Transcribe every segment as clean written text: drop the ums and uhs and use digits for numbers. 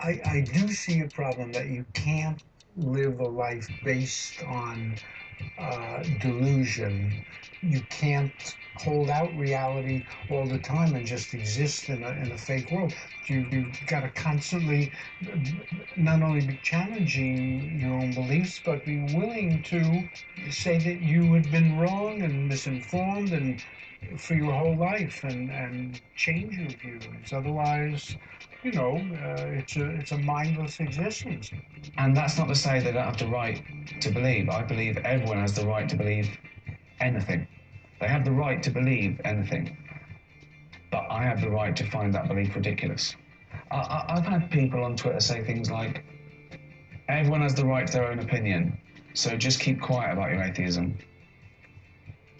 I do see a problem that you can't live a life based on delusion. You can't hold out reality all the time and just exist in a fake world. You've got to constantly not only be challenging your own beliefs, but be willing to say that you had been wrong and misinformed and for your whole life and change your views. Otherwise, it's a mindless existence. And that's not to say they don't have the right to believe. I believe everyone has the right to believe anything. They have the right to believe anything. But I have the right to find that belief ridiculous. I've had people on Twitter say things like, everyone has the right to their own opinion, so just keep quiet about your atheism.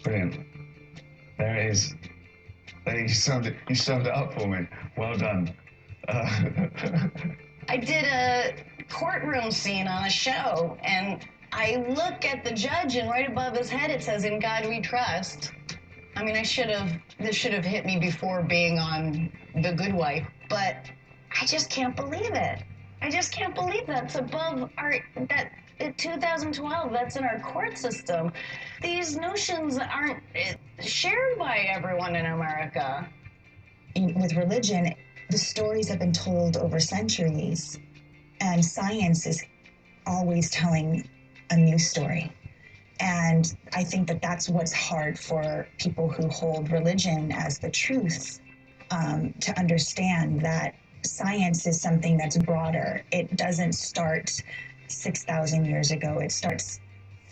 Brilliant. There it is. There, you summed it up for me. Well done. I did a courtroom scene on a show, and I look at the judge, and right above his head it says, "In God We Trust." I mean, this should have hit me before being on The Good Wife, but I just can't believe it. I just can't believe that's above that in 2012, that's in our court system. These notions aren't shared by everyone in America. With religion, the stories have been told over centuries, and science is always telling a new story. And I think that that's what's hard for people who hold religion as the truth, to understand that science is something that's broader. It doesn't start 6,000 years ago. It starts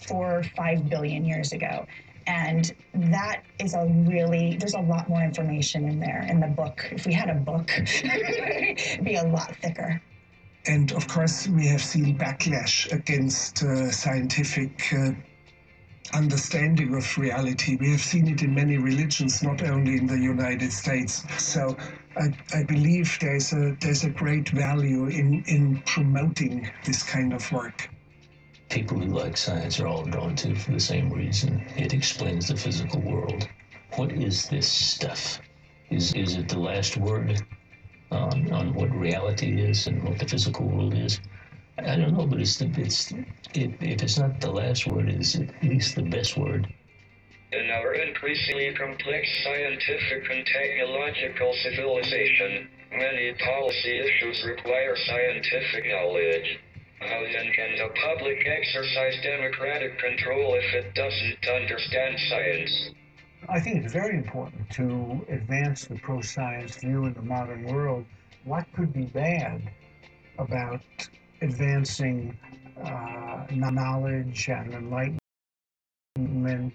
4 or 5 billion years ago. And that is there's a lot more information in there in the book. If we had a book, it'd be a lot thicker. And of course, we have seen backlash against scientific understanding of reality. We have seen it in many religions, not only in the United States. So I believe there's a great value in promoting this kind of work. People who like science are all drawn to it for the same reason. It explains the physical world. What is this stuff? Is it the last word on what reality is and what the physical world is? I don't know, but if it's not the last word, it's at least the best word. In our increasingly complex scientific and technological civilization, many policy issues require scientific knowledge. How then can the public exercise democratic control if it doesn't understand science? I think it's very important to advance the pro-science view in the modern world. What could be bad about advancing knowledge and enlightenment?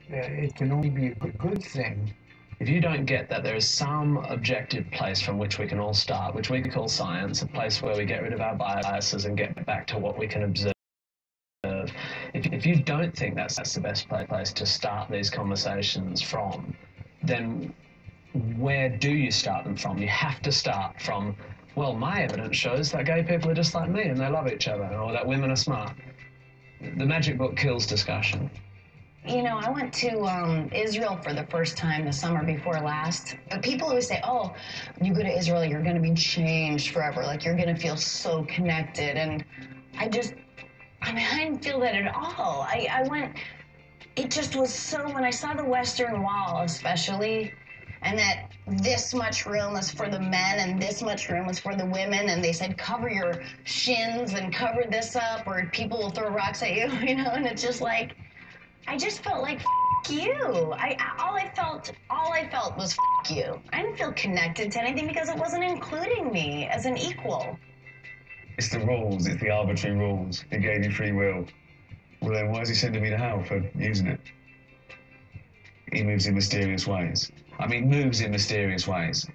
It can only be a good thing. If you don't get that there is some objective place from which we can all start, which we call science, a place where we get rid of our biases and get back to what we can observe, if you don't think that's the best place to start these conversations from, then where do you start them from? You have to start from, well, my evidence shows that gay people are just like me and they love each other, or that women are smart. The magic book kills discussion. You know, I went to Israel for the first time the summer before last. But people always say, oh, you go to Israel, you're going to be changed forever. Like, you're going to feel so connected. And I didn't feel that at all. I went, it just was so, when I saw the Western Wall especially, and that this much room is for the men and this much room is for the women, and they said cover your shins and cover this up or people will throw rocks at you, you know, and it's just like, I just felt like, f you. All I felt was f you. I didn't feel connected to anything because it wasn't including me as an equal. It's the rules, it's the arbitrary rules. He gave you free will. Well then why is he sending me to hell for using it? He moves in mysterious ways. I mean, moves in mysterious ways.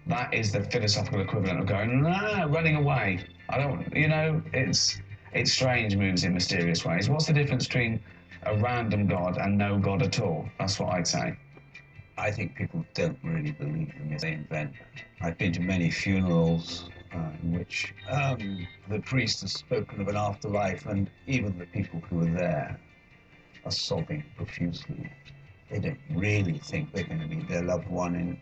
That is the philosophical equivalent of going, nah, running away. I don't, you know, it's strange, moves in mysterious ways. What's the difference between a random God and no God at all? That's what I'd say. I think people don't really believe in this event. I've been to many funerals in which the priest has spoken of an afterlife, and even the people who are there are sobbing profusely. They don't really think they're going to meet their loved one in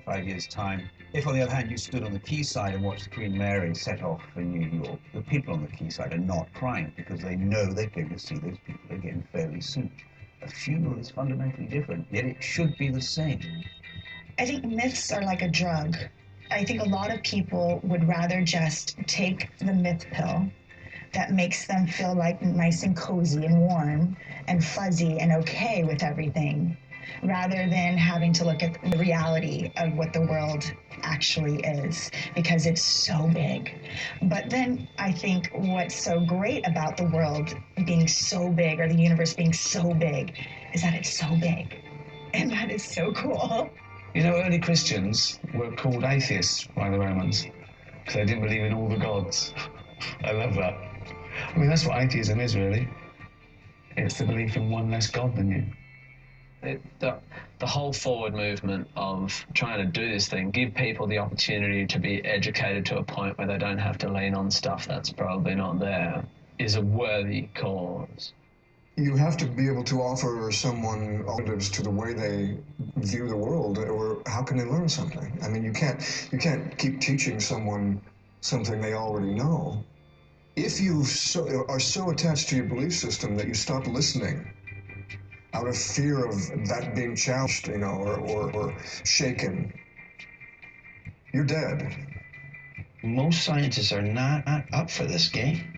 5 years' time. If, on the other hand, you stood on the quayside and watched Queen Mary set off for New York, the people on the quayside are not crying because they know they're going to see those people again fairly soon. A funeral is fundamentally different, yet it should be the same. I think myths are like a drug. I think a lot of people would rather just take the myth pill that makes them feel like nice and cozy and warm and fuzzy and okay with everything, rather than having to look at the reality of what the world actually is, because it's so big. But then I think what's so great about the world being so big, or the universe being so big, is that it's so big. And that is so cool. You know, early Christians were called atheists by the Romans because they didn't believe in all the gods. I love that. I mean, that's what atheism is, really. It's the belief in one less God than you. The whole forward movement of trying to do this thing, give people the opportunity to be educated to a point where they don't have to lean on stuff that's probably not there, is a worthy cause. You have to be able to offer someone alternatives to the way they view the world, or how can they learn something? I mean, you can't keep teaching someone something they already know. If you are so attached to your belief system that you stop listening out of fear of that being challenged, you know, or shaken, you're dead. Most scientists are not up for this game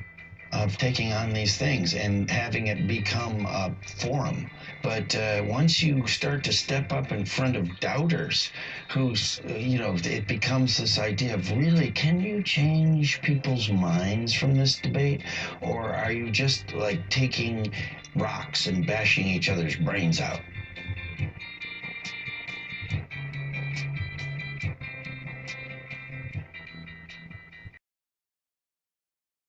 of taking on these things and having it become a forum. But once you start to step up in front of doubters, who's, it becomes this idea of, really, can you change people's minds from this debate? Or are you just like taking rocks and bashing each other's brains out?